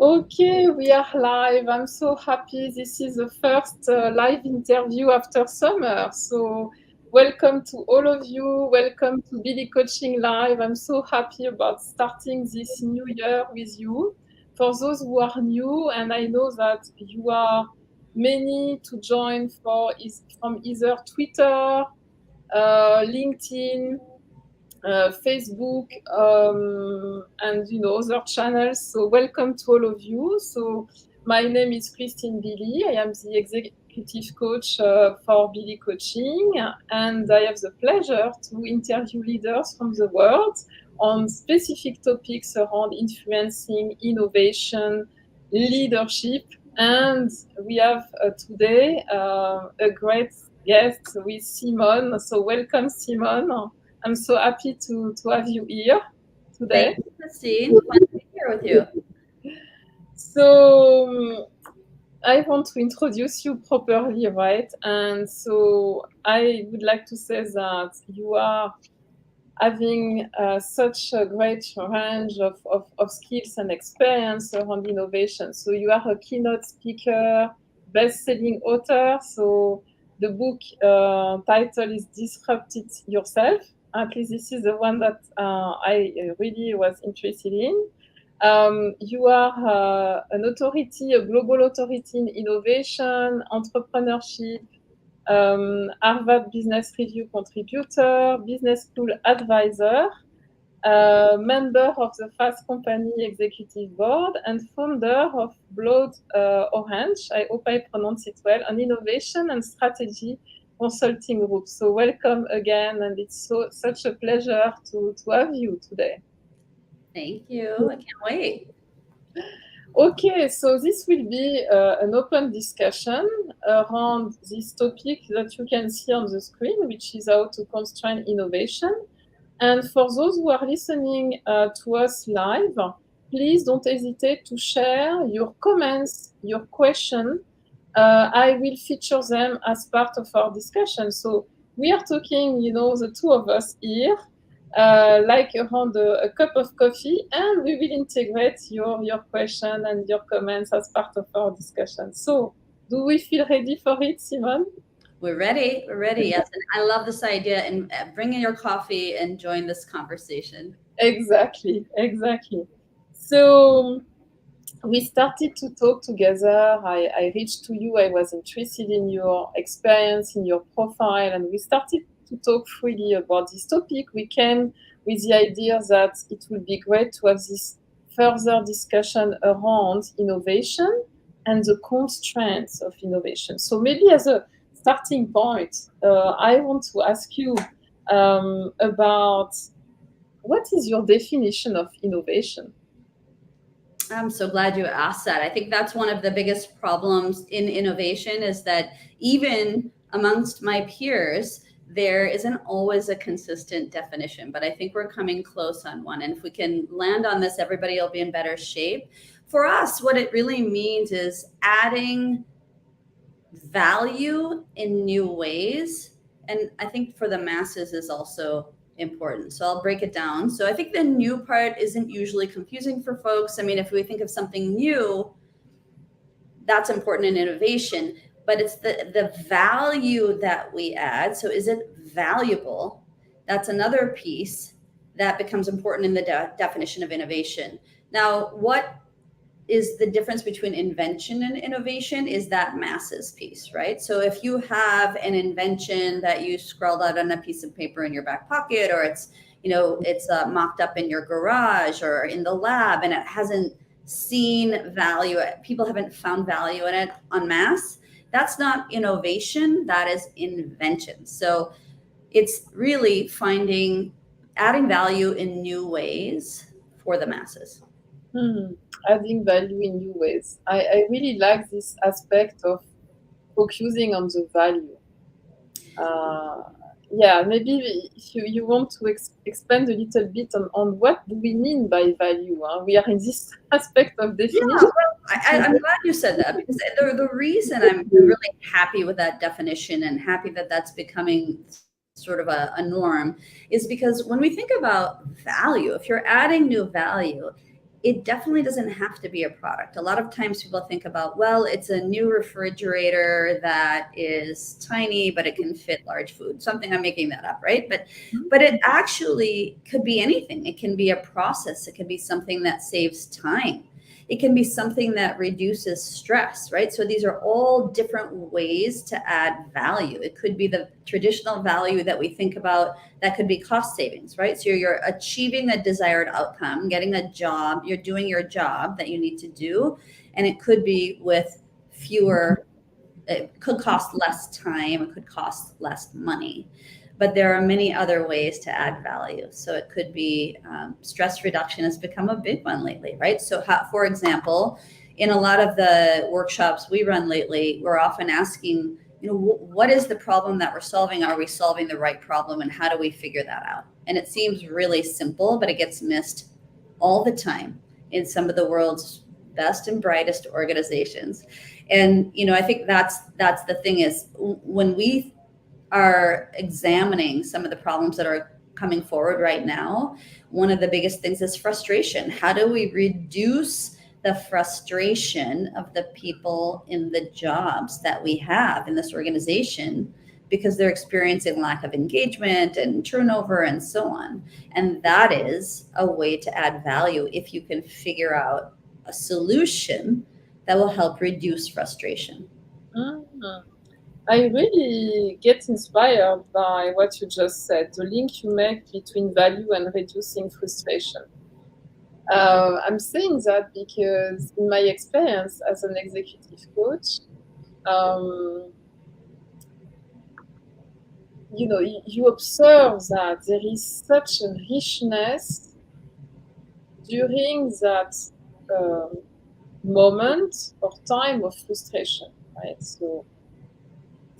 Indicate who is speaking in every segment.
Speaker 1: Okay, we are live. I'm so happy. This is the first live interview after summer. So, welcome to all of you. Welcome to Billy Coaching Live. I'm so happy about starting this new year with you. For those who are new, and I know that you are many to join from either Twitter, LinkedIn, Facebook, and other channels. So welcome to all of you. So my name is Christine Billy. I am the executive coach for Billy Coaching, and I have the pleasure to interview leaders from the world on specific topics around influencing, innovation, leadership. And we have today a great guest with Simone. So welcome, Simone. I'm so happy to have you here
Speaker 2: Thank
Speaker 1: today.
Speaker 2: you, Christine. Fun to be here with you.
Speaker 1: So I want to introduce you properly, right? And so I would like to say that you are having such a great range of skills and experience around innovation. So you are a keynote speaker, best-selling author. So the book title is Disrupt It Yourself. At least this is the one that I really was interested in. You are an authority, a global authority in innovation, entrepreneurship, Harvard Business Review contributor, business school advisor, member of the FastCompany Executive Board, and founder of Blood Orange, I hope I pronounce it well, an innovation and strategy consulting group. So welcome again, and it's such a pleasure to have you today.
Speaker 2: Thank you. I can't wait.
Speaker 1: Okay, so this will be an open discussion around this topic that you can see on the screen, which is how to constrain innovation. And for those who are listening to us live, please don't hesitate to share your comments, your question. I will feature them as part of our discussion. So we are talking, the two of us here, like around a cup of coffee, and we will integrate your question and your comments as part of our discussion. So do we feel ready for it, Simon?
Speaker 2: We're ready. We're ready. Yes. And I love this idea. And bring in your coffee and join this conversation.
Speaker 1: Exactly, exactly. So we started to talk together. I reached to you. I was interested in your experience, in your profile, and we started to talk freely about this topic. We came with the idea that it would be great to have this further discussion around innovation and the constraints of innovation. So maybe as a starting point, I want to ask you about what is your definition of innovation?
Speaker 2: I'm so glad you asked that. I think that's one of the biggest problems in innovation is that even amongst my peers, there isn't always a consistent definition, but I think we're coming close on one. And if we can land on this, everybody will be in better shape. For us, what it really means is adding value in new ways. And I think for the masses is also important. So I'll break it down. So I think the new part isn't usually confusing for folks. I mean, if we think of something new, that's important in innovation, but it's the value that we add. So is it valuable? That's another piece that becomes important in the definition of innovation. Now, what is the difference between invention and innovation is that masses piece, right? So if you have an invention that you scrawled out on a piece of paper in your back pocket, or it's mocked up in your garage or in the lab, and it hasn't seen value, people haven't found value in it en masse, that's not innovation, that is invention. So it's really adding value in new ways for the masses.
Speaker 1: Hmm. Adding value in new ways. I really like this aspect of focusing on the value. Uh, yeah, maybe if you want to expand a little bit on what do we mean by value. We are in this aspect of
Speaker 2: Yeah,
Speaker 1: definition.
Speaker 2: well, I'm glad you said that because the reason I'm really happy with that definition and happy that that's becoming sort of a norm is because when we think about value, if you're adding new value, it definitely doesn't have to be a product. A lot of times people think about, well, it's a new refrigerator that is tiny, but it can fit large food. Something, I'm making that up, right? But it actually could be anything. It can be a process. It can be something that saves time. It can be something that reduces stress, right? So these are all different ways to add value. It could be the traditional value that we think about, that could be cost savings, right? So you're achieving a desired outcome, getting a job, you're doing your job that you need to do, and it could be with fewer, it could cost less time, it could cost less money. But there are many other ways to add value. So it could be stress reduction has become a big one lately, right? So, for example, in a lot of the workshops we run lately, we're often asking, what is the problem that we're solving? Are we solving the right problem? And how do we figure that out? And it seems really simple, but it gets missed all the time in some of the world's best and brightest organizations. And, I think that's the thing is, when we are examining some of the problems that are coming forward right now, one of the biggest things is frustration. How do we reduce the frustration of the people in the jobs that we have in this organization, because they're experiencing lack of engagement and turnover and so on? And that is a way to add value if you can figure out a solution that will help reduce frustration.
Speaker 1: Mhm. I really get inspired by what you just said, the link you make between value and reducing frustration. I'm saying that because in my experience as an executive coach, um, you observe that there is such a richness during that um, moment or time of frustration, right? So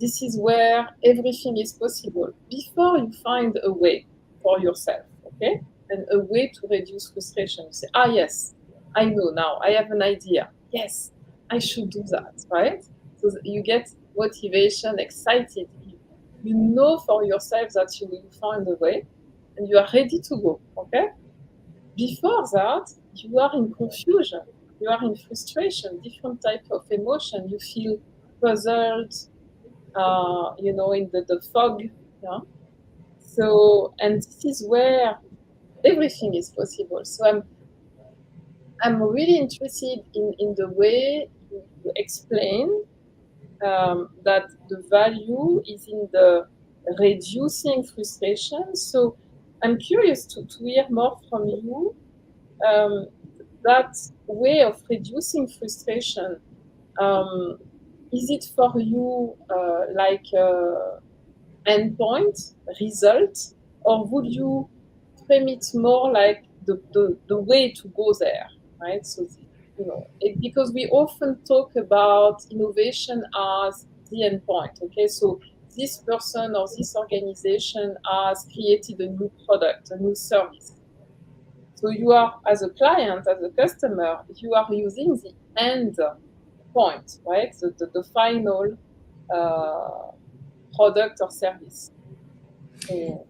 Speaker 1: this is where everything is possible before you find a way for yourself, okay? And a way to reduce frustration. You say, yes, I know now, I have an idea. Yes, I should do that, right? So you get motivation, excited. You know for yourself that you will find a way and you are ready to go, okay? Before that, you are in confusion, you are in frustration, different type of emotion. You feel puzzled, in the fog. Yeah. So, and this is where everything is possible. So I'm really interested in the way you explain that the value is in the reducing frustration. So I'm curious to hear more from you. Um, that way of reducing frustration, um, is it for you like endpoint result, or would you frame it more like the way to go there, right? So because we often talk about innovation as the endpoint. Okay, so this person or this organization has created a new product, a new service. So you are, as a client, as a customer, you are using the end point, right? The final uh, product or service. So,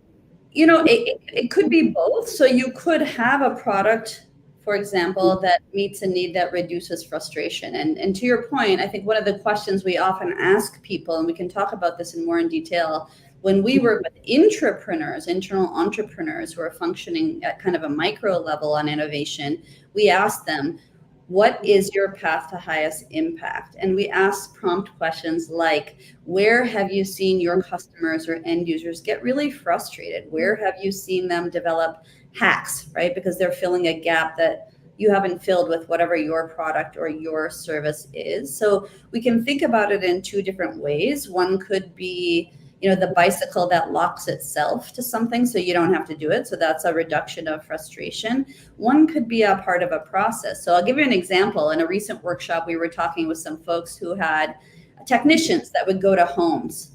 Speaker 2: It could be both. So you could have a product, for example, that meets a need that reduces frustration. And to your point, I think one of the questions we often ask people, and we can talk about this in more in detail, when we work with intrapreneurs, internal entrepreneurs who are functioning at kind of a micro level on innovation, we ask them, what is your path to highest impact? And we ask prompt questions like, where have you seen your customers or end users get really frustrated? Where have you seen them develop hacks, right? Because they're filling a gap that you haven't filled with whatever your product or your service is. So we can think about it in two different ways. One could be, the bicycle that locks itself to something so you don't have to do it. So that's a reduction of frustration. One could be a part of a process. So I'll give you an example. In a recent workshop, we were talking with some folks who had technicians that would go to homes,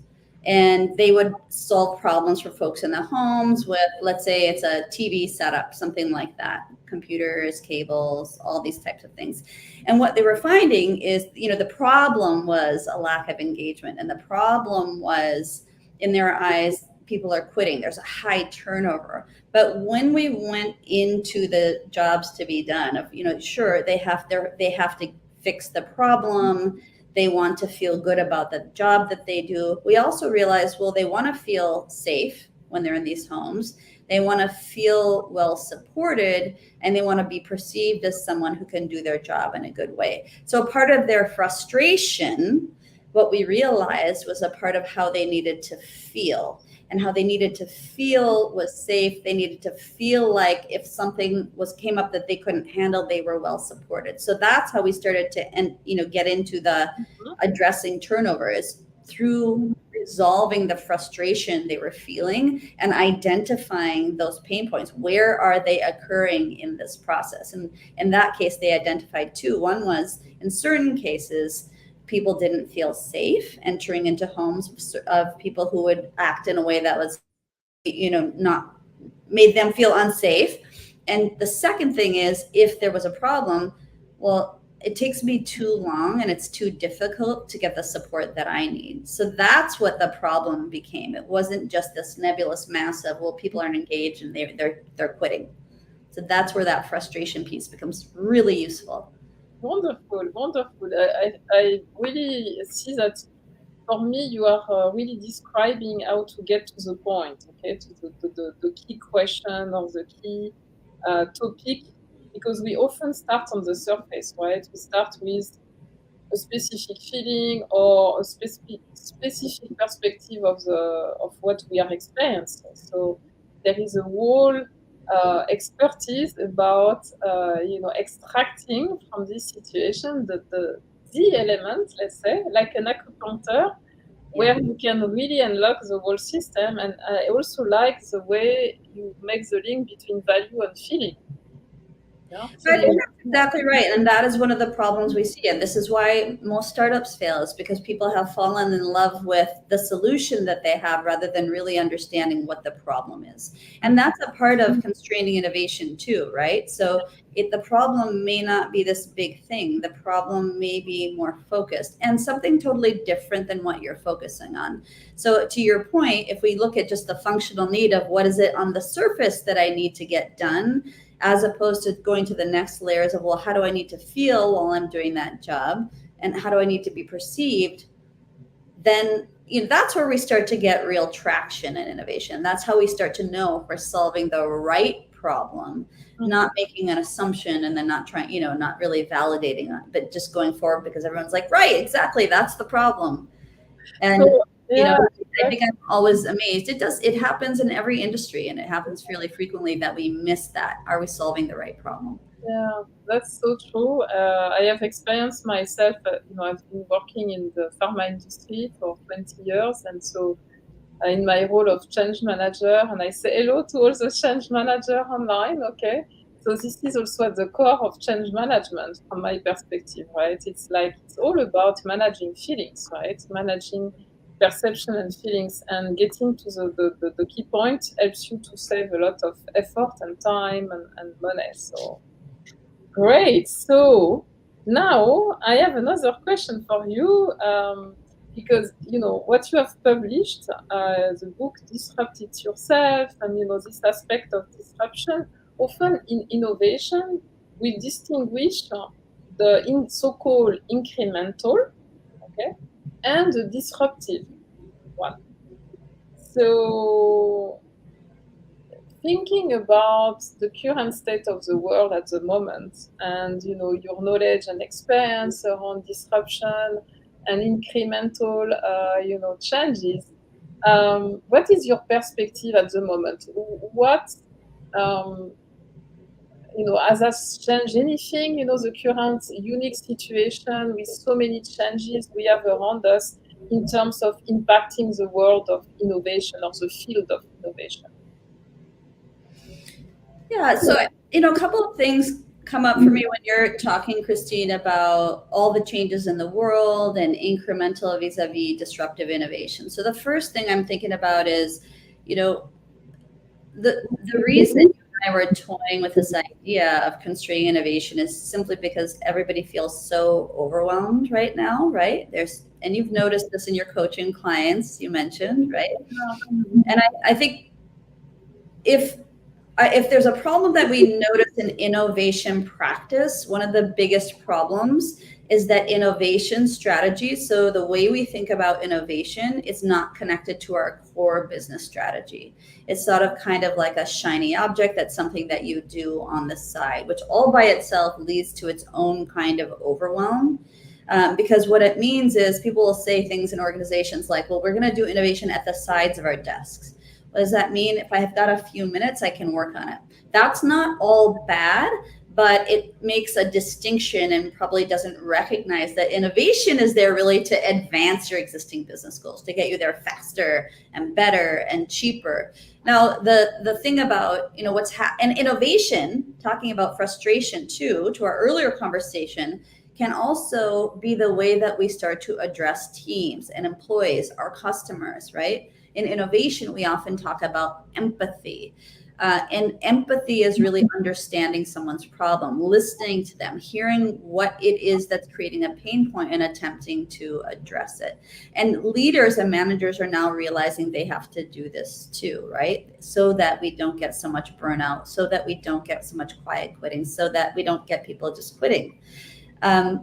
Speaker 2: and they would solve problems for folks in the homes with, let's say it's a TV setup, something like that, computers, cables, all these types of things. And what they were finding is, the problem was a lack of engagement. And the problem was, in their eyes, people are quitting. There's a high turnover. But when we went into the jobs to be done, of, sure, they have to fix the problem. They want to feel good about the job that they do. We also realized, well, they want to feel safe when they're in these homes. They want to feel well supported, and they want to be perceived as someone who can do their job in a good way. So part of their frustration, what we realized, was a part of how they needed to feel. And how they needed to feel was safe. They needed to feel like if something came up that they couldn't handle, they were well supported. So that's how we started to get into the addressing turnover, is through resolving the frustration they were feeling and identifying those pain points. Where are they occurring in this process? And in that case, they identified two. One was, in certain cases, people didn't feel safe entering into homes of people who would act in a way that was, not made them feel unsafe. And the second thing is, if there was a problem, well, it takes me too long and it's too difficult to get the support that I need. So that's what the problem became. It wasn't just this nebulous mass of, well, people aren't engaged and they're quitting. So that's where that frustration piece becomes really useful.
Speaker 1: Wonderful. I really see that for me, you are really describing how to get to the point, okay, to the key question or the key topic, because we often start on the surface, right? We start with a specific feeling or a specific perspective of what we are experiencing. So there is a whole expertise about extracting from this situation the element, let's say, like an acupuncture, where you can really unlock the whole system. And I also like the way you make the link between value and feeling.
Speaker 2: Yeah. I think that's exactly right. And that is one of the problems we see. And this is why most startups fail, is because people have fallen in love with the solution that they have rather than really understanding what the problem is. And that's a part of constraining innovation too, right? So the problem may not be this big thing. The problem may be more focused and something totally different than what you're focusing on. So to your point, if we look at just the functional need of what is it on the surface that I need to get done, as opposed to going to the next layers of, well, how do I need to feel while I'm doing that job? And how do I need to be perceived? Then that's where we start to get real traction in innovation. That's how we start to know if we're solving the right problem, not making an assumption and then not trying, not really validating it, but just going forward because everyone's like, right, exactly, that's the problem. And I think I'm always amazed. It happens in every industry, and it happens fairly frequently that we miss that. Are we solving the right problem?
Speaker 1: Yeah, that's so true. I have experienced myself, I've been working in the pharma industry for 20 years. And so in my role of change manager, and I say hello to all the change manager online, okay? So this is also at the core of change management from my perspective, right? It's all about managing feelings, right? Managing perception and feelings, and getting to the key point helps you to save a lot of effort and time and money. So great. So now I have another question for you, because what you have published, the book Disrupt It Yourself, and this aspect of disruption. Often in innovation, we distinguish the so-called incremental, okay, and the disruptive one. So thinking about the current state of the world at the moment, and your knowledge and experience around disruption and incremental changes, what is your perspective at the moment? What has that changed anything? The current unique situation with so many changes we have around us in terms of impacting the world of innovation or the field of innovation.
Speaker 2: Yeah, so a couple of things come up for me when you're talking, Christine, about all the changes in the world and incremental vis-a-vis disruptive innovation. So the first thing I'm thinking about is, the reason you and I were toying with this idea of constraining innovation is simply because everybody feels so overwhelmed right now, right? There's and you've noticed this in your coaching clients, you mentioned, right? And I think if there's a problem that we notice in innovation practice, one of the biggest problems is that innovation strategy, so the way we think about innovation, is not connected to our core business strategy. It's sort of kind of like a shiny object. That's something that you do on the side, which all by itself leads to its own kind of overwhelm. Because what it means is people will say things in organizations like, well, we're going to do innovation at the sides of our desks. What does that mean? If I have got a few minutes, I can work on it. That's not all bad, but it makes a distinction and probably doesn't recognize that innovation is there really to advance your existing business goals, to get you there faster and better and cheaper. Now, the thing about, and innovation, talking about frustration too, to our earlier conversation, can also be the way that we start to address teams and employees, our customers, right? In innovation, we often talk about empathy. And empathy is really understanding someone's problem, listening to them, hearing what it is that's creating a pain point and attempting to address it. And leaders and managers are now realizing they have to do this too, right? So that we don't get so much burnout, so that we don't get so much quiet quitting, so that we don't get people just quitting.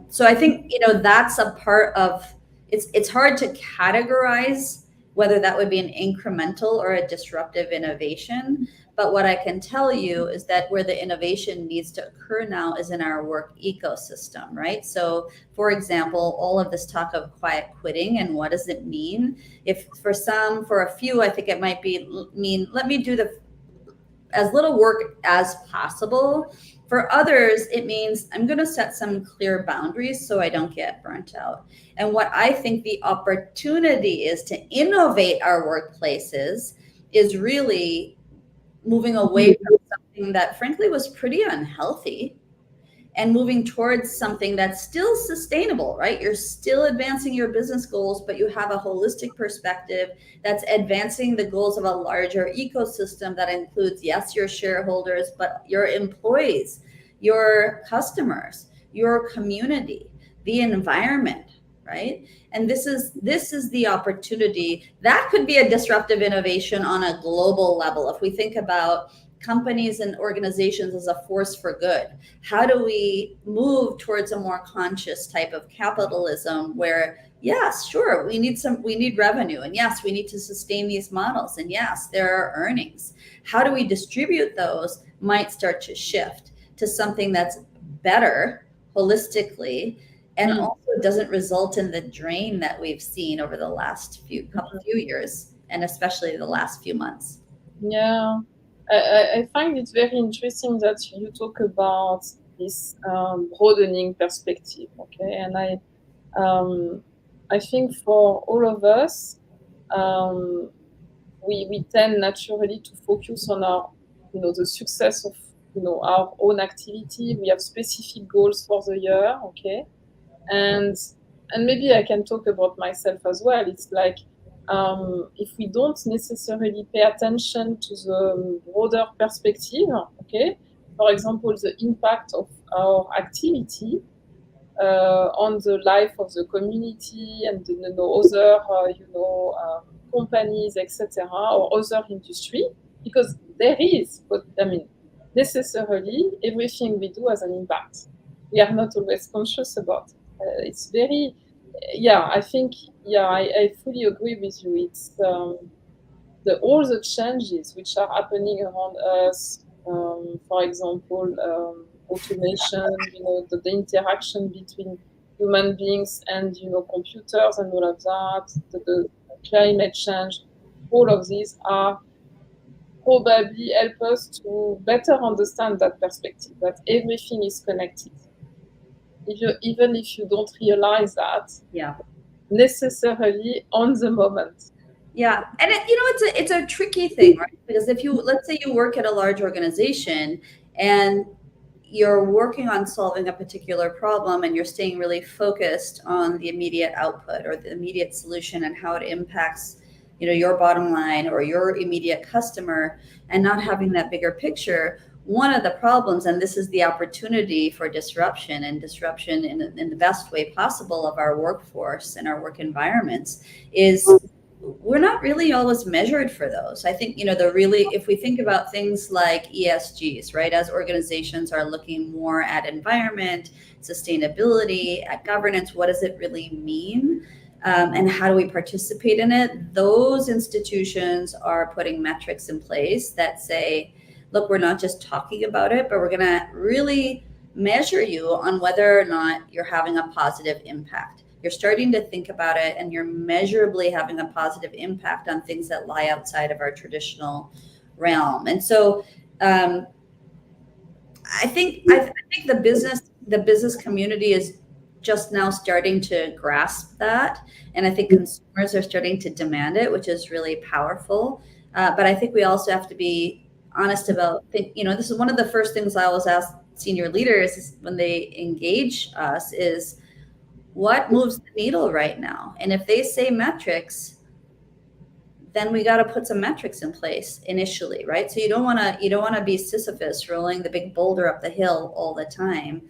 Speaker 2: So I think, that's a part of, it's hard to categorize whether that would be an incremental or a disruptive innovation. But what I can tell you is that where the innovation needs to occur now is in our work ecosystem, right? So for example, all of this talk of quiet quitting and what does it mean? If for a few, I think it might mean, let me do as little work as possible. For others, it means I'm going to set some clear boundaries so I don't get burnt out. And what I think the opportunity is to innovate our workplaces is really moving away from something that frankly was pretty unhealthy and moving towards something that's still sustainable, right? You're still advancing your business goals, but you have a holistic perspective that's advancing the goals of a larger ecosystem that includes, yes, your shareholders, but your employees, your customers, your community, the environment, right? And this is the opportunity that could be a disruptive innovation on a global level. If we think about companies and organizations as a force for good, how do we move towards a more conscious type of capitalism where, yes, sure, we need revenue, and yes, we need to sustain these models, and yes, there are earnings. How do we distribute those might start to shift to something that's better holistically, and also doesn't result in the drain that we've seen over the last few years, and especially the last few months.
Speaker 1: Yeah. I find it very interesting that you talk about this broadening perspective, okay? And I think for all of us, we tend naturally to focus on our, the success of, our own activity. We have specific goals for the year, okay? And maybe I can talk about myself as well. It's like, if we don't necessarily pay attention to the broader perspective, okay, for example, the impact of our activity on the life of the community and other, companies, etc., or other industry, because there is, but necessarily everything we do has an impact. We are not always conscious about it. It's very, I think, I fully agree with you. It's all the changes which are happening around us. For example, automation, the interaction between human beings and computers and all of that, the climate change, all of these are probably help us to better understand that perspective, that everything is connected. Even if you don't realize that, necessarily on the moment.
Speaker 2: Yeah, and it's a tricky thing, right? Because let's say you work at a large organization and you're working on solving a particular problem and you're staying really focused on the immediate output or the immediate solution and how it impacts, your bottom line or your immediate customer, and not having that bigger picture. one of the problems, and this is the opportunity for disruption, and disruption in the best way possible of our workforce and our work environments, is we're not really always measured for those. I think, if we think about things like ESGs, right, as organizations are looking more at environment, sustainability, at governance, what does it really mean? And how do we participate in it? Those institutions are putting metrics in place that say, look, we're not just talking about it, but we're going to really measure you on whether or not you're having a positive impact. You're starting to think about it, and you're measurably having a positive impact on things that lie outside of our traditional realm. And so I think the business community is just now starting to grasp that, and I think consumers are starting to demand it, which is really powerful. But I think we also have to be honest about, this is one of the first things I always ask senior leaders is when they engage us is, what moves the needle right now? And if they say metrics, then we got to put some metrics in place initially, right? So you don't want to be Sisyphus rolling the big boulder up the hill all the time.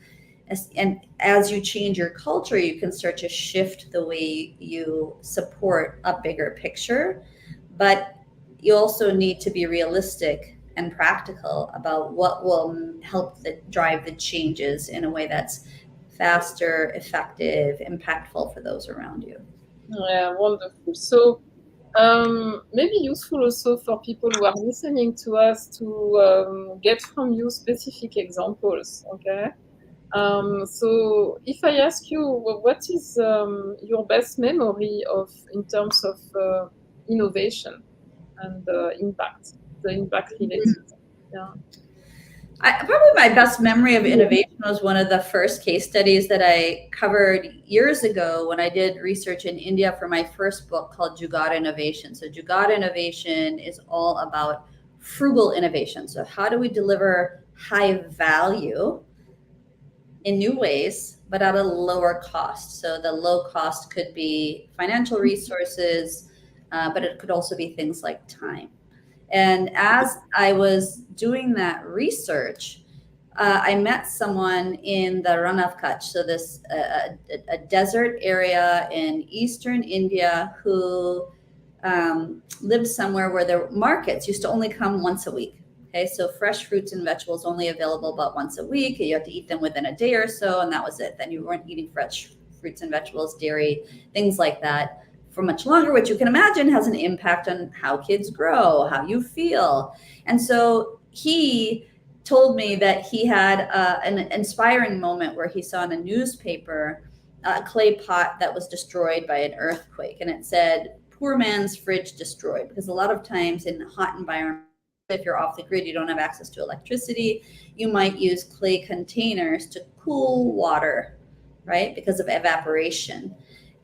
Speaker 2: And as you change your culture, you can start to shift the way you support a bigger picture. But you also need to be realistic and practical about what will help drive the changes in a way that's faster, effective, impactful for those around you.
Speaker 1: Yeah, wonderful. So maybe useful also for people who are listening to us to get from you specific examples, okay? So if I ask you, what is your best memory in terms of innovation and impact, the impact related? Yeah.
Speaker 2: Probably my best memory of innovation was one of the first case studies that I covered years ago when I did research in India for my first book called Jugaad Innovation. So Jugaad Innovation is all about frugal innovation. So how do we deliver high value in new ways, but at a lower cost? So the low cost could be financial resources, but it could also be things like time. And as I was doing that research, I met someone in the Rann of Kutch, so this a desert area in eastern India, who lived somewhere where the markets used to only come once a week. Okay, so fresh fruits and vegetables only available about once a week. You had to eat them within a day or so, and that was it. Then you weren't eating fresh fruits and vegetables, dairy, things like that for much longer, which you can imagine has an impact on how kids grow, how you feel. And so he told me that he had an inspiring moment where he saw in a newspaper a clay pot that was destroyed by an earthquake. And it said, "Poor man's fridge destroyed." Because a lot of times in hot environments, if you're off the grid, you don't have access to electricity, you might use clay containers to cool water, right? Because of evaporation.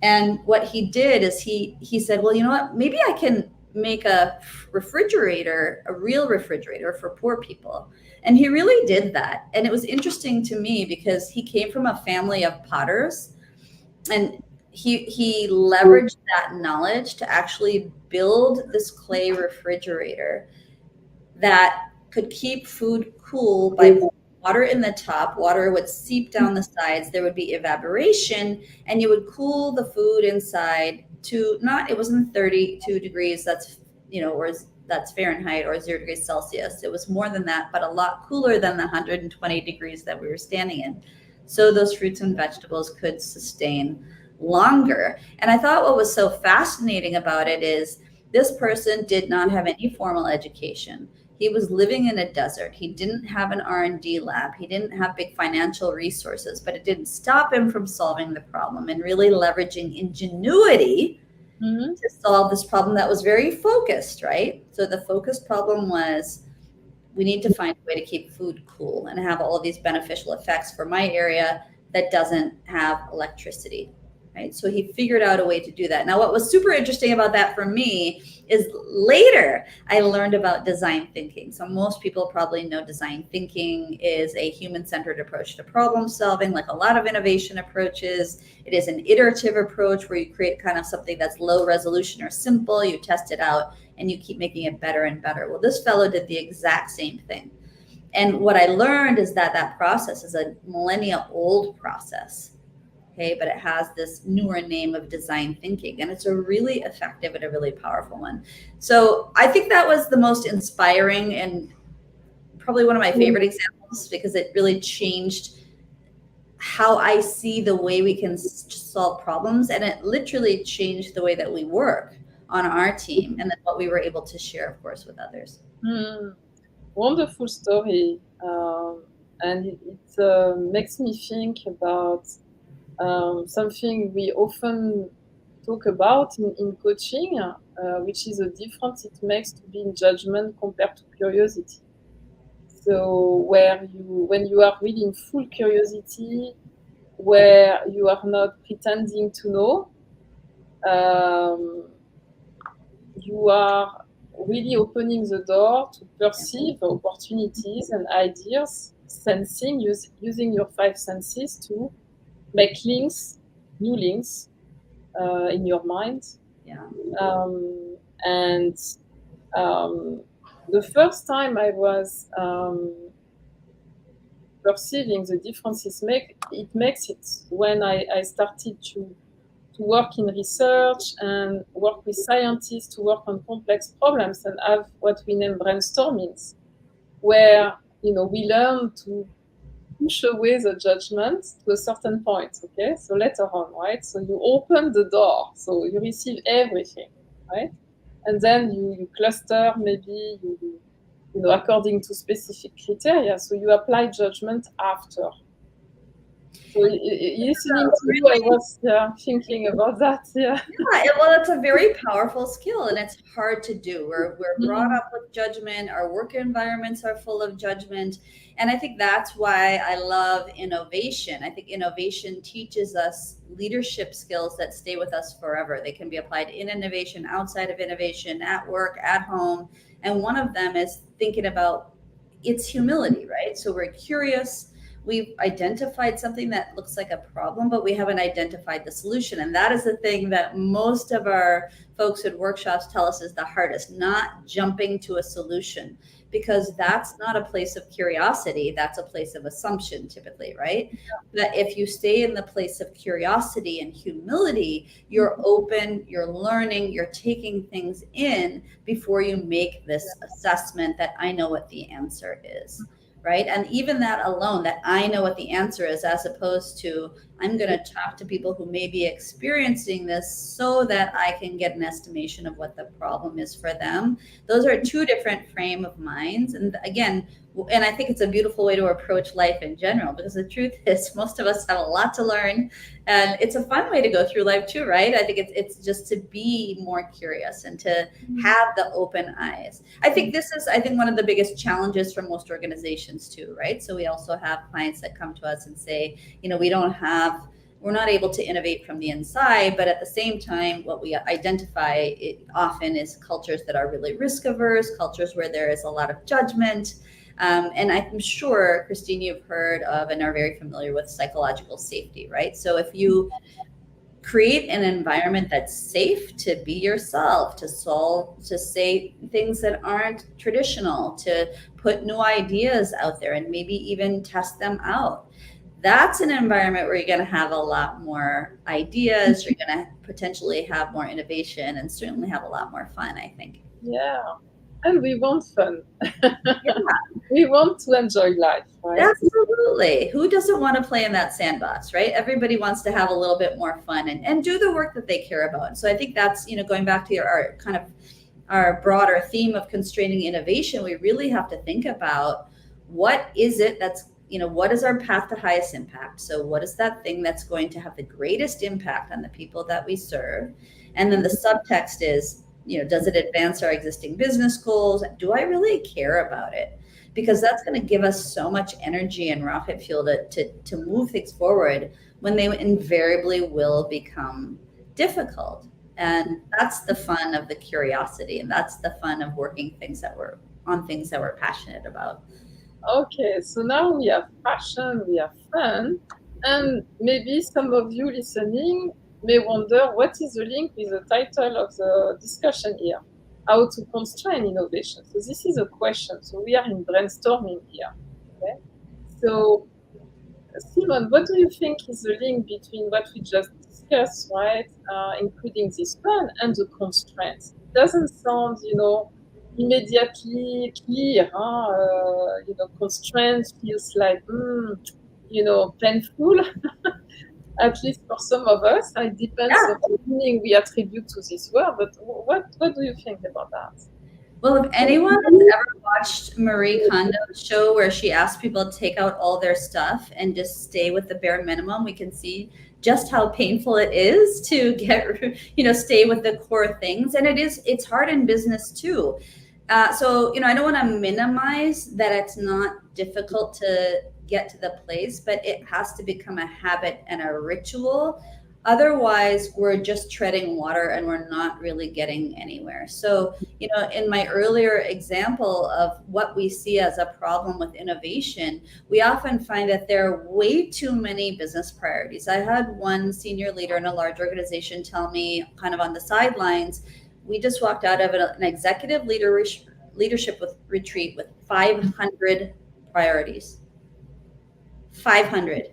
Speaker 2: And what he did is he said, well, you know what, maybe I can make a refrigerator, a real refrigerator for poor people. And he really did that. And it was interesting to me because he came from a family of potters, and he leveraged that knowledge to actually build this clay refrigerator that could keep food cool by putting water in the top. Water would seep down the sides. There would be evaporation, and you would cool the food inside to it wasn't 32 degrees. That's, or that's Fahrenheit, or 0 degrees Celsius. It was more than that, but a lot cooler than the 120 degrees that we were standing in. So those fruits and vegetables could sustain longer. And I thought what was so fascinating about it is this person did not have any formal education. He was living in a desert. He didn't have an R&D lab. He didn't have big financial resources, but it didn't stop him from solving the problem and really leveraging ingenuity to solve this problem that was very focused, right? So the focused problem was, we need to find a way to keep food cool and have all of these beneficial effects for my area that doesn't have electricity. Right? So he figured out a way to do that. Now, what was super interesting about that for me is later I learned about design thinking. So most people probably know design thinking is a human-centered approach to problem solving, like a lot of innovation approaches. It is an iterative approach where you create kind of something that's low resolution or simple, you test it out, and you keep making it better and better. Well, this fellow did the exact same thing. And what I learned is that that process is a millennia old process. Okay, but it has this newer name of design thinking, and it's a really effective and a really powerful one. So I think that was the most inspiring and probably one of my favorite examples, because it really changed how I see the way we can solve problems, and it literally changed the way that we work on our team, and then what we were able to share, of course, with others.
Speaker 1: Wonderful story, and it makes me think about something we often talk about in coaching, which is the difference it makes to be in judgment compared to curiosity. So when you are really in full curiosity, where you are not pretending to know, you are really opening the door to perceive opportunities and ideas, sensing, using your five senses to make links, new links in your mind.
Speaker 2: Yeah.
Speaker 1: And the first time I was perceiving the differences it makes it when I started to work in research and work with scientists to work on complex problems and have what we name brainstormings, where we learn to push away the judgment to a certain point. Okay, so later on, right? So you open the door, so you receive everything, right? And then you cluster, maybe according to specific criteria. So you apply judgment after. So listening to you, I was thinking about that. Yeah.
Speaker 2: Well, it's a very powerful skill, and it's hard to do. We're brought up with judgment. Our work environments are full of judgment, and I think that's why I love innovation. I think innovation teaches us leadership skills that stay with us forever. They can be applied in innovation, outside of innovation, at work, at home, and one of them is thinking about it's humility, right? So we're curious. We've identified something that looks like a problem, but we haven't identified the solution. And that is the thing that most of our folks at workshops tell us is the hardest, not jumping to a solution, because that's not a place of curiosity. That's a place of assumption, typically, right? But if you stay in the place of curiosity and humility, you're open, you're learning, you're taking things in before you make this assessment that I know what the answer is. Right. And even that alone, that I know what the answer is, as opposed to I'm going to talk to people who may be experiencing this so that I can get an estimation of what the problem is for them. Those are two different frame of minds. And again, and I think it's a beautiful way to approach life in general, because the truth is most of us have a lot to learn, and it's a fun way to go through life too, right? I think it's just to be more curious and to have the open eyes. I think this is, one of the biggest challenges for most organizations too, right? So we also have clients that come to us and say, we're not able to innovate from the inside, but at the same time, what we identify often is cultures that are really risk averse, cultures where there is a lot of judgment. And I'm sure, Christine, you've heard of and are very familiar with psychological safety, right? So if you create an environment that's safe to be yourself, to say things that aren't traditional, to put new ideas out there and maybe even test them out, that's an environment where you're going to have a lot more ideas. You're going to potentially have more innovation and certainly have a lot more fun, I think.
Speaker 1: Yeah. And we want fun. We want to enjoy life, right?
Speaker 2: Absolutely. Who doesn't want to play in that sandbox, right? Everybody wants to have a little bit more fun and do the work that they care about. So I think that's, going back to our broader theme of constraining innovation, we really have to think about what is it that's, what is our path to highest impact? So what is that thing that's going to have the greatest impact on the people that we serve? And then the subtext is, does it advance our existing business goals? Do I really care about it? Because that's going to give us so much energy and rocket fuel to move things forward when they invariably will become difficult. And that's the fun of the curiosity, and that's the fun of working things that we're passionate about.
Speaker 1: Okay, so now we have passion, we have fun, and maybe some of you listening may wonder what is the link with the title of the discussion here. how to constrain innovation. So this is a question. So we are in brainstorming here. Okay? So Simon, what do you think is the link between what we just discussed, right, including this one, and the constraints? It doesn't sound, immediately clear. Huh? Constraints feels like, painful, at least for some of us. It depends
Speaker 2: Yeah.
Speaker 1: on the meaning we attribute to this word, but what do you think about that?
Speaker 2: Well, if anyone has ever watched Marie Kondo's show where she asked people to take out all their stuff and just stay with the bare minimum, we can see just how painful it is to stay with the core things. And it's hard in business too. So, I don't want to minimize that it's not difficult to get to the place, but it has to become a habit and a ritual. Otherwise, we're just treading water and we're not really getting anywhere. So, in my earlier example of what we see as a problem with innovation, we often find that there are way too many business priorities. I had one senior leader in a large organization tell me, kind of on the sidelines, we just walked out of an executive leadership retreat with 500 priorities. 500.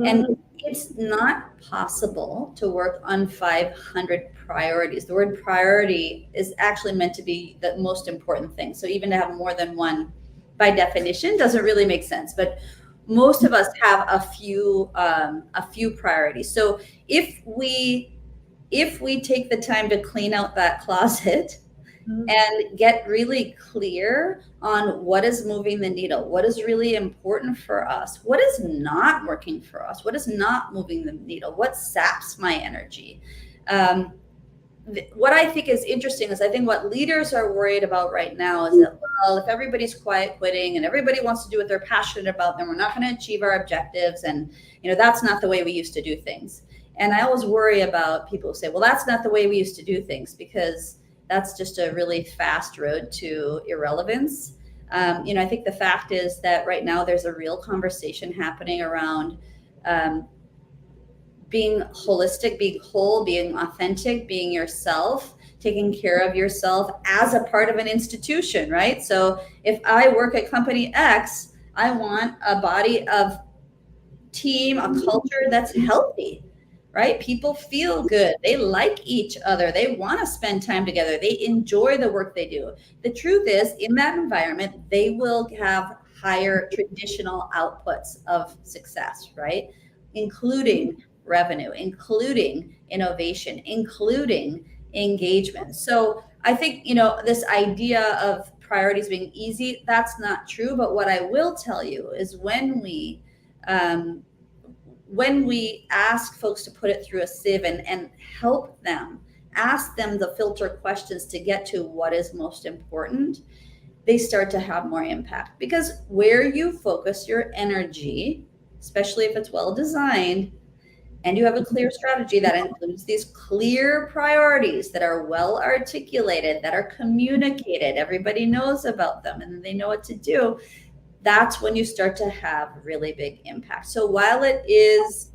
Speaker 2: And it's not possible to work on 500 priorities. The word priority is actually meant to be the most important thing. So even to have more than one by definition doesn't really make sense. But most of us have a few priorities. So if we take the time to clean out that closet and get really clear on what is moving the needle, what is really important for us, what is not working for us, what is not moving the needle, what saps my energy. What I think is interesting is I think what leaders are worried about right now is that, well, if everybody's quiet quitting and everybody wants to do what they're passionate about, then we're not going to achieve our objectives. And, that's not the way we used to do things. And I always worry about people who say, well, that's not the way we used to do things, because that's just a really fast road to irrelevance. I think the fact is that right now there's a real conversation happening around being holistic, being whole, being authentic, being yourself, taking care of yourself as a part of an institution, right? So if I work at company X, I want a body of team, a culture that's healthy, right? People feel good. They like each other. They want to spend time together. They enjoy the work they do. The truth is, in that environment, they will have higher traditional outputs of success, right? Including revenue, including innovation, including engagement. So I think, this idea of priorities being easy, that's not true. But what I will tell you is when we ask folks to put it through a sieve and help them, ask them the filter questions to get to what is most important, they start to have more impact. Because where you focus your energy, especially if it's well designed, and you have a clear strategy that includes these clear priorities that are well articulated, that are communicated, everybody knows about them, and they know what to do, that's when you start to have really big impact. So while it is,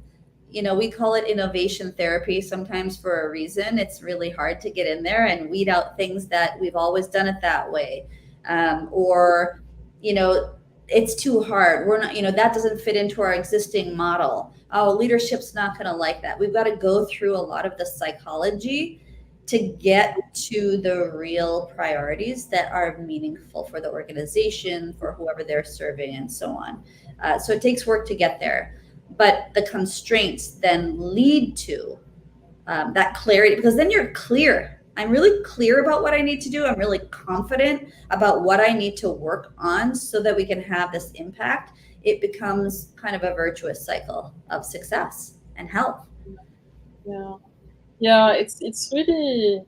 Speaker 2: we call it innovation therapy sometimes for a reason, it's really hard to get in there and weed out things that we've always done it that way. Or, it's too hard. We're not, that doesn't fit into our existing model. Oh, leadership's not going to like that. We've got to go through a lot of the psychology to get to the real priorities that are meaningful for the organization, for whoever they're serving, and so on. So it takes work to get there. But the constraints then lead to that clarity, because then you're clear. I'm really clear about what I need to do. I'm really confident about what I need to work on so that we can have this impact. It becomes kind of a virtuous cycle of success and health.
Speaker 1: Yeah, it's really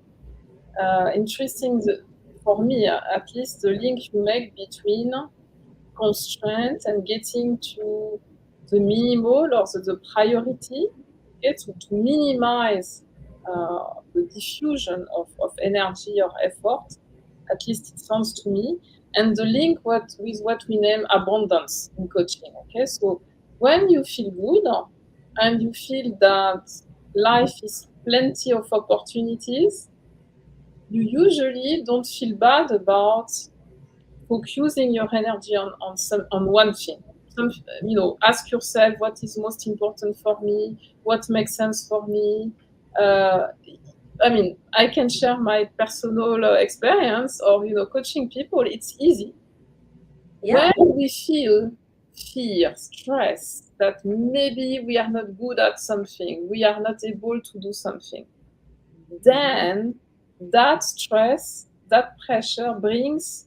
Speaker 1: interesting for me, at least, the link you make between constraints and getting to the minimal or the priority, okay, to minimize the diffusion of energy or effort. At least it sounds to me. And the link with what we name abundance in coaching. Okay, so when you feel good and you feel that life is plenty of opportunities, you usually don't feel bad about focusing your energy on one thing. Ask yourself what is most important for me, what makes sense for me. I can share my personal experience of coaching people. It's easy.
Speaker 2: Yeah.
Speaker 1: When we feel fear, stress, that maybe we are not good at something, we are not able to do something, then that stress, that pressure brings,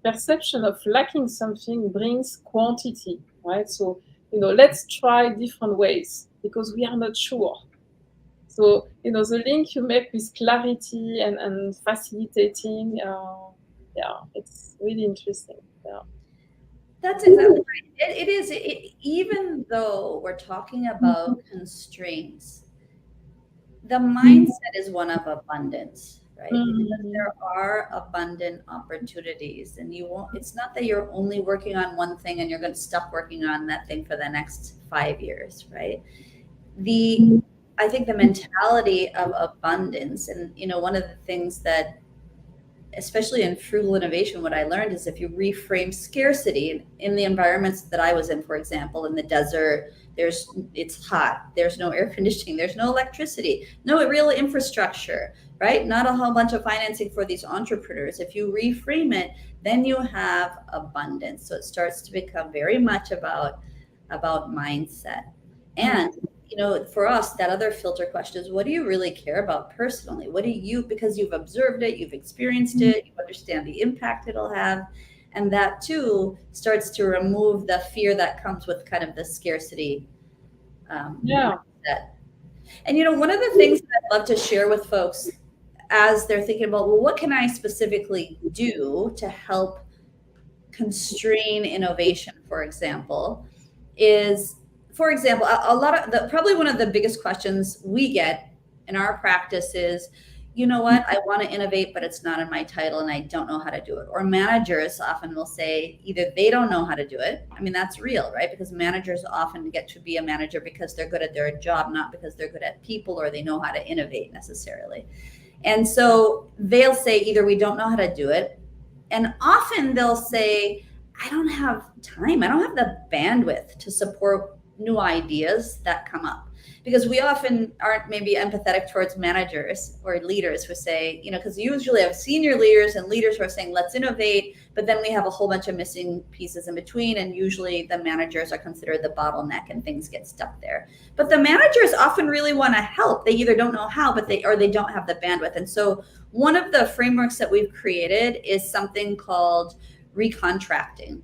Speaker 1: perception of lacking something brings quantity, right? So, let's try different ways because we are not sure. So, the link you make with clarity and facilitating, yeah, it's really interesting. Yeah.
Speaker 2: That's exactly right. It is, even though we're talking about constraints, the mindset is one of abundance, right? Because
Speaker 1: Mm.
Speaker 2: there are abundant opportunities, and you won't, it's not that you're only working on one thing and you're going to stop working on that thing for the next 5 years, right? The, I think the mentality of abundance, and one of the things that, especially in frugal innovation, what I learned is if you reframe scarcity in the environments that I was in, for example, in the desert, it's hot, there's no air conditioning, there's no electricity, no real infrastructure, right? Not a whole bunch of financing for these entrepreneurs. If you reframe it, then you have abundance. So it starts to become very much about mindset. And for us, that other filter question is, what do you really care about personally? What do you, because you've observed it, you've experienced it, you understand the impact it'll have. And that too starts to remove the fear that comes with kind of the scarcity
Speaker 1: Yeah.
Speaker 2: mindset. And one of the things that I'd love to share with folks as they're thinking about, well, what can I specifically do to help constrain innovation, for example, is, for example, a lot of the, probably one of the biggest questions we get in our practice is, I want to innovate, but it's not in my title and I don't know how to do it. Or managers often will say either they don't know how to do it. I mean, that's real, right? Because managers often get to be a manager because they're good at their job, not because they're good at people or they know how to innovate necessarily. And so they'll say either we don't know how to do it, and often they'll say, I don't have time. I don't have the bandwidth to support new ideas that come up. Because we often aren't maybe empathetic towards managers or leaders who say, because you usually have senior leaders and leaders who are saying, let's innovate, but then we have a whole bunch of missing pieces in between. And usually the managers are considered the bottleneck and things get stuck there. But the managers often really want to help. They either don't know how, but they don't have the bandwidth. And so one of the frameworks that we've created is something called recontracting.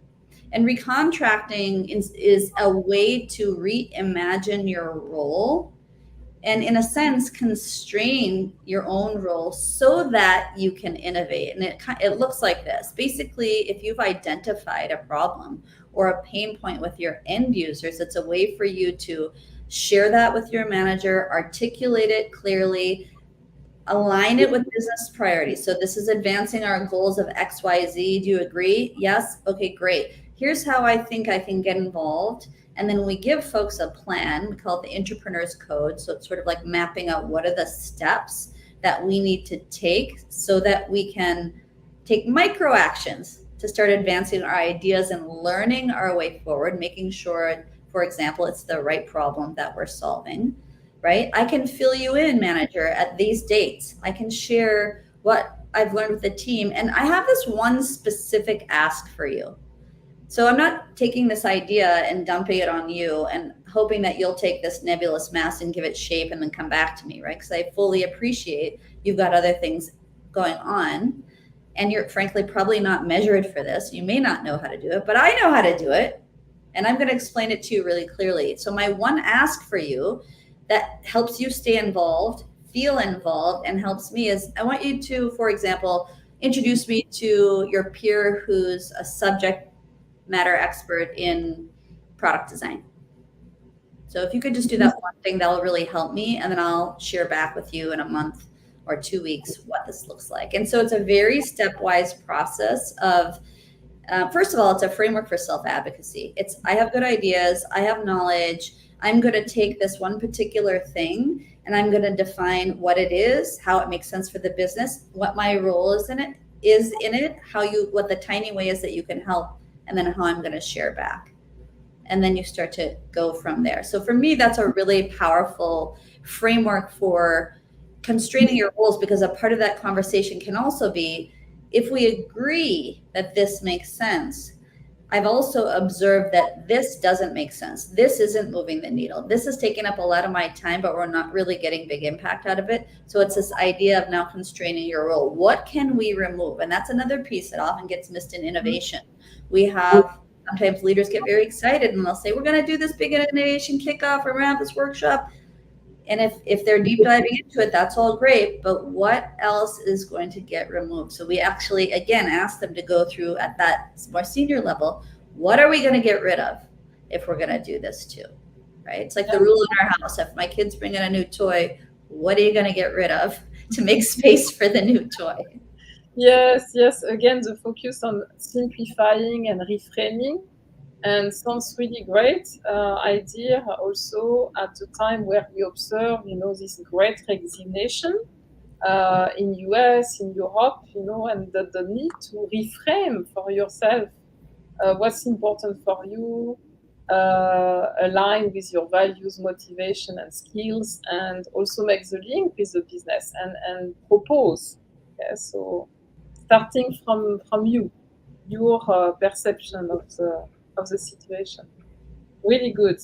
Speaker 2: And recontracting is a way to reimagine your role and, in a sense, constrain your own role so that you can innovate. And it looks like this. Basically, if you've identified a problem or a pain point with your end users, it's a way for you to share that with your manager, articulate it clearly, align it with business priorities. So this is advancing our goals of XYZ. Do you agree? Yes. Okay, great. Here's how I think I can get involved. And then we give folks a plan. We call it the entrepreneur's code. So it's sort of like mapping out what are the steps that we need to take so that we can take micro actions to start advancing our ideas and learning our way forward, making sure, for example, it's the right problem that we're solving. Right? I can fill you in, manager, at these dates. I can share what I've learned with the team. And I have this one specific ask for you. So I'm not taking this idea and dumping it on you and hoping that you'll take this nebulous mass and give it shape and then come back to me, right? Because I fully appreciate you've got other things going on and you're frankly probably not measured for this. You may not know how to do it, but I know how to do it. And I'm going to explain it to you really clearly. So my one ask for you that helps you stay involved, feel involved, and helps me is I want you to, for example, introduce me to your peer who's a subject matter expert in product design. So if you could just do that one thing, that'll really help me. And then I'll share back with you in a month or 2 weeks what this looks like. And so it's a very stepwise process of, first of all, it's a framework for self-advocacy. It's, I have good ideas, I have knowledge, I'm going to take this one particular thing and I'm going to define what it is, how it makes sense for the business, what my role is in it, what the tiny way is that you can help, and then how I'm going to share back. And then you start to go from there. So for me, that's a really powerful framework for constraining your roles, because a part of that conversation can also be, if we agree that this makes sense, I've also observed that this doesn't make sense. This isn't moving the needle. This is taking up a lot of my time, but we're not really getting big impact out of it. So it's this idea of now constraining your role. What can we remove? And that's another piece that often gets missed in innovation. We have sometimes leaders get very excited and they'll say, we're going to do this big innovation kickoff, or we're going to have this workshop. And if they're deep diving into it, that's all great, but what else is going to get removed? So we actually, again, ask them to go through at that more senior level, what are we going to get rid of if we're going to do this too, right? It's like the rule in our house. If my kids bring in a new toy, what are you going to get rid of to make space for the new toy?
Speaker 1: Yes. Again, the focus on simplifying and reframing. And sounds really great idea also at the time where we observe, this great resignation in US, in Europe, and the need to reframe for yourself what's important for you, align with your values, motivation, and skills, and also make the link with the business and propose. Yeah, so starting from you, your perception of the situation. Really good.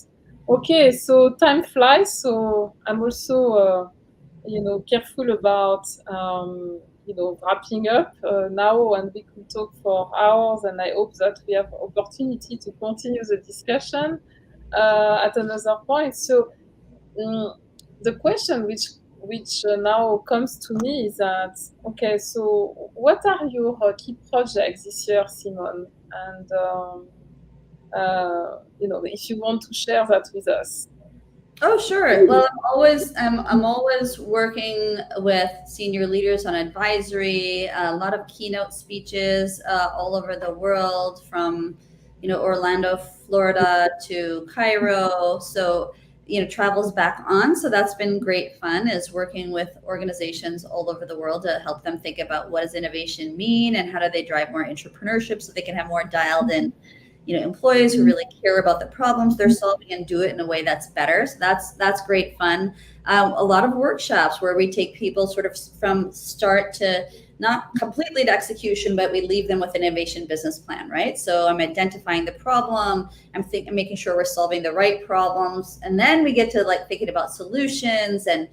Speaker 1: Okay, so time flies, so I'm also careful about wrapping up now, and we could talk for hours, and I hope that we have opportunity to continue the discussion at another point. So the question which now comes to me is that, okay, so what are your key projects this year, Simone? And if you want to share that with us.
Speaker 2: Oh, sure. Well, I'm always working with senior leaders on advisory, a lot of keynote speeches all over the world, from Orlando, Florida to Cairo. So travels back on. So that's been great fun, is working with organizations all over the world to help them think about what does innovation mean and how do they drive more entrepreneurship so they can have more dialed in employees who really care about the problems they're solving and do it in a way that's better. So that's great fun. A lot of workshops where we take people sort of from start to not completely to execution, but we leave them with an innovation business plan, right? So I'm identifying the problem, I'm making sure we're solving the right problems, and then we get to thinking about solutions and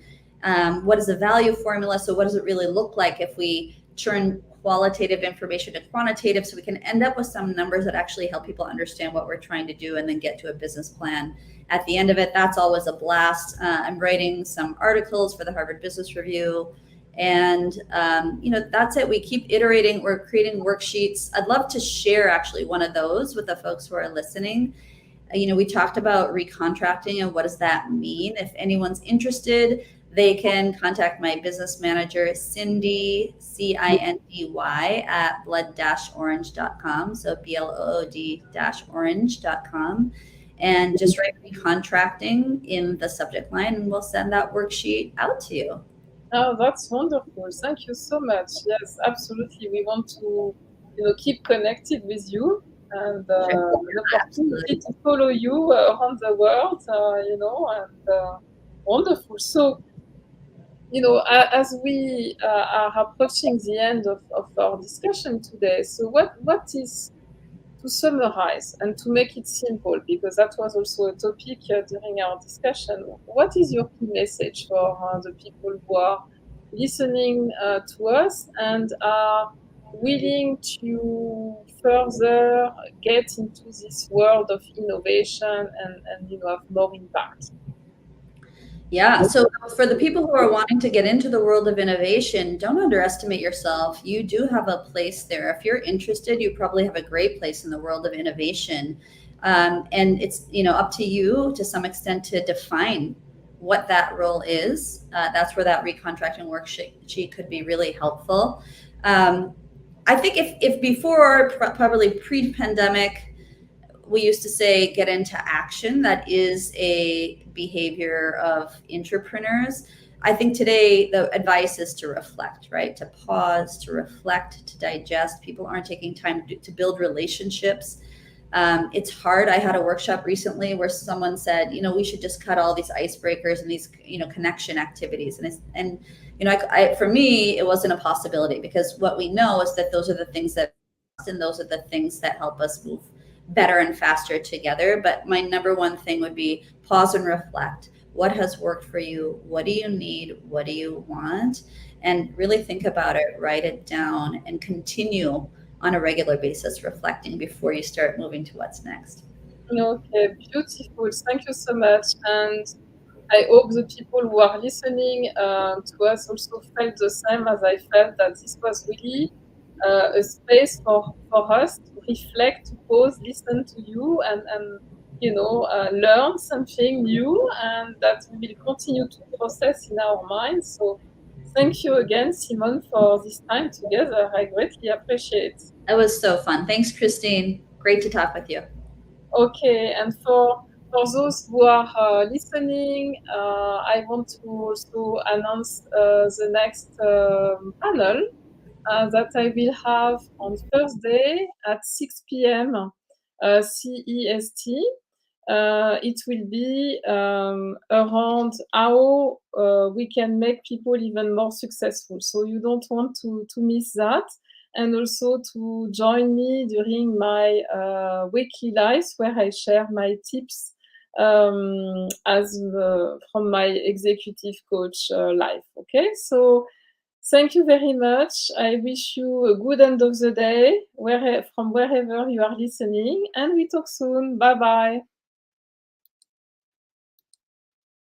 Speaker 2: what is the value formula. So what does it really look like if we turn qualitative information to quantitative, so we can end up with some numbers that actually help people understand what we're trying to do, and then get to a business plan at the end of it. That's always a blast. I'm writing some articles for the Harvard Business Review, and that's it. We keep iterating. We're creating worksheets. I'd love to share actually one of those with the folks who are listening. We talked about recontracting and what does that mean. If anyone's interested, they can contact my business manager, Cindy, CINDY, at blood-orange.com. So BLOOD-orange.com. And just write recontracting in the subject line, and we'll send that worksheet out to you.
Speaker 1: Oh, that's wonderful. Thank you so much. Yes, absolutely. We want to, keep connected with you, and an opportunity to follow you around the world, and wonderful. So, as we are approaching the end of our discussion today, so what is, to summarize and to make it simple, because that was also a topic during our discussion, what is your key message for the people who are listening to us and are willing to further get into this world of innovation and have more impact?
Speaker 2: Yeah. So for the people who are wanting to get into the world of innovation, don't underestimate yourself. You do have a place there. If you're interested, you probably have a great place in the world of innovation. And it's, up to you to some extent to define what that role is. That's where that recontracting worksheet could be really helpful. I think if before, probably pre-pandemic, we used to say get into action. That is a behavior of entrepreneurs. I think today the advice is to reflect, right? To pause, to reflect, to digest. People aren't taking time to build relationships. It's hard. I had a workshop recently where someone said, we should just cut all these icebreakers and these, connection activities. And for me, it wasn't a possibility, because what we know is that those are the things that, and those are the things that help us move better and faster together. But my number one thing would be pause and reflect. What has worked for you? What do you need? What do you want? And really think about it, write it down, and continue on a regular basis reflecting before you start moving to what's next.
Speaker 1: Okay, beautiful. Thank you so much. And I hope the people who are listening to us also felt the same as I felt, that this was really a space for us to reflect, to pause, listen to you, and learn something new, and that we will continue to process in our minds. So thank you again, Simone, for this time together. I greatly appreciate.
Speaker 2: It was so fun. Thanks, Christine. Great to talk with you.
Speaker 1: Okay, and for those who are listening, I want to also announce the next panel that I will have on Thursday at 6 p.m. CEST. It will be around how we can make people even more successful. So you don't want to miss that. And also to join me during my weekly lives, where I share my tips from my executive coach life. Okay, so thank you very much. I wish you a good end of the day from wherever you are listening, and we talk soon. Bye bye.